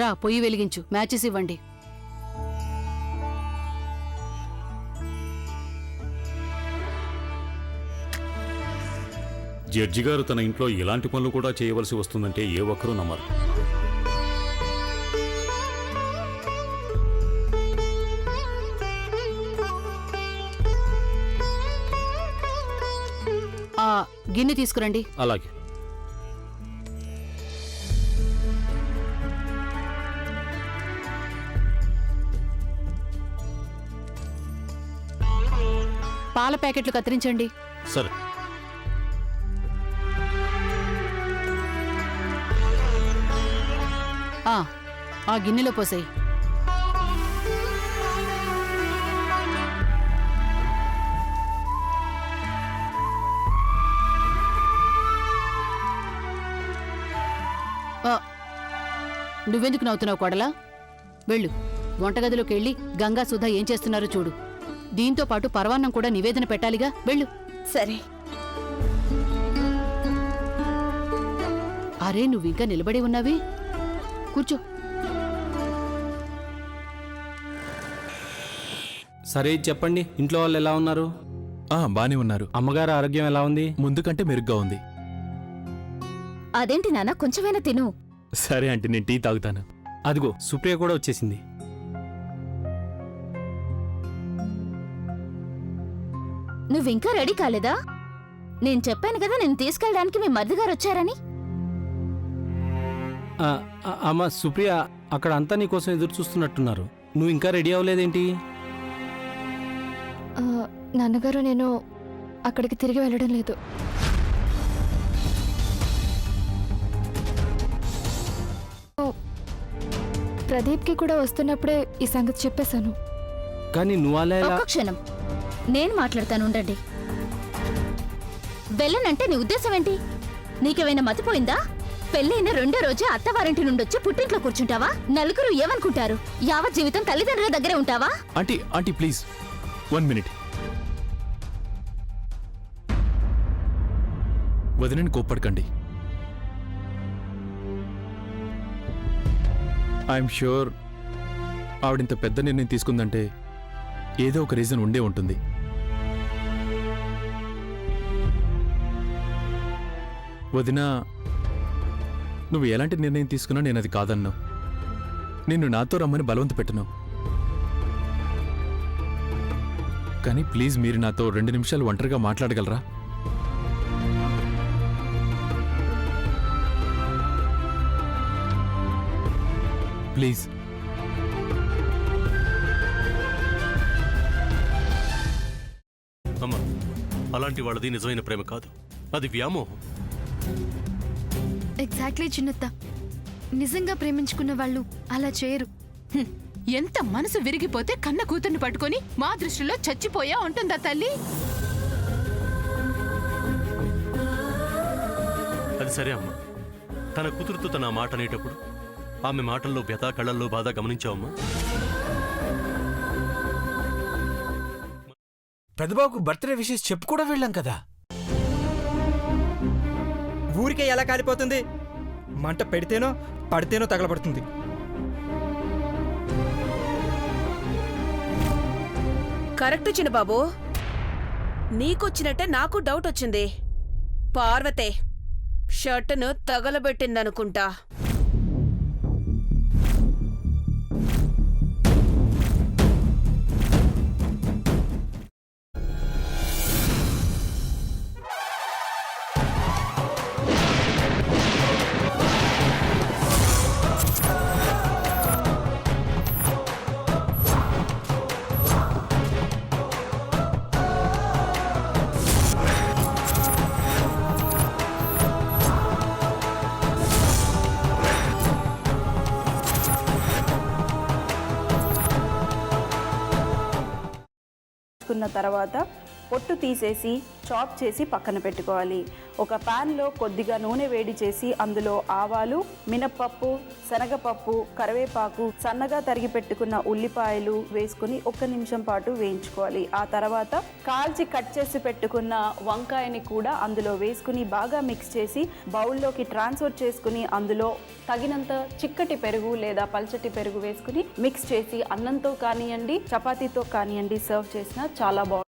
రా పొయ్యి వెలిగించు, మ్యాచెస్ ఇవ్వండి. జడ్జి గారు తన ఇంట్లో ఇలాంటి పనులు కూడా చేయవలసి వస్తుందంటే ఏ ఒక్కరూ నమ్మరు. ఆ గిన్నె తీసుకురండి. అలాగే. పాల ప్యాకెట్లు కత్తిరించండి. సరే. ఆ గిన్నెలో పోసేయి. నువ్వెందుకు నవ్వుతున్నావు కోడలా? వెళ్ళు, వంటగదిలోకి వెళ్ళి గంగా సుధా ఏం చేస్తున్నారో చూడు. దీంతో పాటు పరవాన్నం కూడా నివేదన పెట్టాలిగా, వెళ్ళు. సరే. అరే, నువ్వింకా నిలబడి ఉన్నావి? కూర్చో. సరే చెప్పండి, ఇంట్లో వాళ్ళు ఎలా ఉన్నారు? బానే ఉన్నారు. అమ్మగారు ఆరోగ్యం ఎలా ఉంది? ముందు కంటే మెరుగ్గా ఉంది. అదేంటి నాన్న, కొంచెమైనా తిను. సరే అంటే నేను టీ తాగుతాను. అదిగో సుప్రియ కూడా వచ్చేసింది. నువ్వింకా రెడీ కాలేదా? నేను చెప్పాను కదా నేను తీసుకెళ్ళడానికి మీ మరిదిగారు వచ్చారని. అమ్మ సుప్రియ, అక్కడ అంతా నీకోసం ఎదురు చూస్తున్నట్టున్నారు. నువ్వు ఇంకా రెడీ అవ్వలేదేంటి? నాన్నగారు, నేను అక్కడికి తిరిగి వెళ్ళడం లేదు. ప్రదీప్కి కూడా వస్తున్నప్పుడే ఈ సంగతి చెప్పేశాను. కానీ నువ్వు అలా ఒక్క క్షణం, నేను మాట్లాడతాను, ఉండండి. వెళ్ళనంటే నీ ఉద్దేశం ఏంటి? నీకేమైనా మతిపోయిందా? పెళ్ళైన రెండో రోజే అత్తవారింటి నుండొచ్చి పుట్టింట్లో కూర్చుంటావా? నలుగురు ఏమనుకుంటారు? యావత్ జీవితం తల్లిదండ్రుల దగ్గరే ఉంటావా? Aunty please 1 minute. వదినని కోప్పడకండి. ఐఎమ్ ష్యూర్ ఆవిడింత పెద్ద నిర్ణయం తీసుకుందంటే ఏదో ఒక రీజన్ ఉండే ఉంటుంది. వదినా, నువ్వు ఎలాంటి నిర్ణయం తీసుకున్నా నేను అది కాదన్నావు. నిన్ను నాతో రమ్మని బలవంత పెట్టను. కానీ ప్లీజ్ మీరు నాతో 2 నిమిషాలు ఒంటరిగా మాట్లాడగలరా? ప్లీజ్. అమ్మా, అలాంటి వాళ్ళది నిజమైన ప్రేమ కాదు, అది వ్యామోహం. ఎగ్జాక్ట్లీ చిన్నత్త, నిజంగా ప్రేమించుకున్న వాళ్ళు అలా చేయరు. ఎంత మనసు విరిగిపోతే కన్న కూతుర్ని పట్టుకొని మా దృష్టిలో చచ్చిపోయా ఉంటుందా తల్లి? అది సరే అమ్మా, తన కూతురుతో తన మాట అనేటప్పుడు ఆమె మాటల్లో వ్యథ, కళ్ళల్లో బాధ గమనించావమ్మా? పెద్దబాబుకు బర్త్డే విషెస్ చెప్పు కూడా వెళ్ళాం కదా. ఊరికే ఎలా కాలిపోతుంది? మంట పెడితేనో పడితేనో తగలబడుతుంది. కరెక్ట్ చిన్నబాబు, నీకొచ్చినట్టే నాకు డౌట్ వచ్చింది. పార్వతే షర్టును తగలబెట్టిందనుకుంటా. తర్వాత పొట్టు తీసేసి చాప్ చేసి పక్కన పెట్టుకోవాలి. ఒక ప్యాన్లో కొద్దిగా నూనె వేడి చేసి అందులో ఆవాలు, మినప్పప్పు, శనగపప్పు, కరివేపాకు, సన్నగా తరిగి పెట్టుకున్న ఉల్లిపాయలు వేసుకుని 1 నిమిషం పాటు వేయించుకోవాలి. ఆ తర్వాత కాల్చి కట్ చేసి పెట్టుకున్న వంకాయని కూడా అందులో వేసుకుని బాగా మిక్స్ చేసి బౌల్లోకి ట్రాన్స్ఫర్ చేసుకుని అందులో తగినంత చిక్కటి పెరుగు లేదా పల్చటి పెరుగు వేసుకుని మిక్స్ చేసి అన్నంతో కానివ్వండి, చపాతీతో కానివ్వండి సర్వ్ చేసినా చాలా బాగుంటుంది.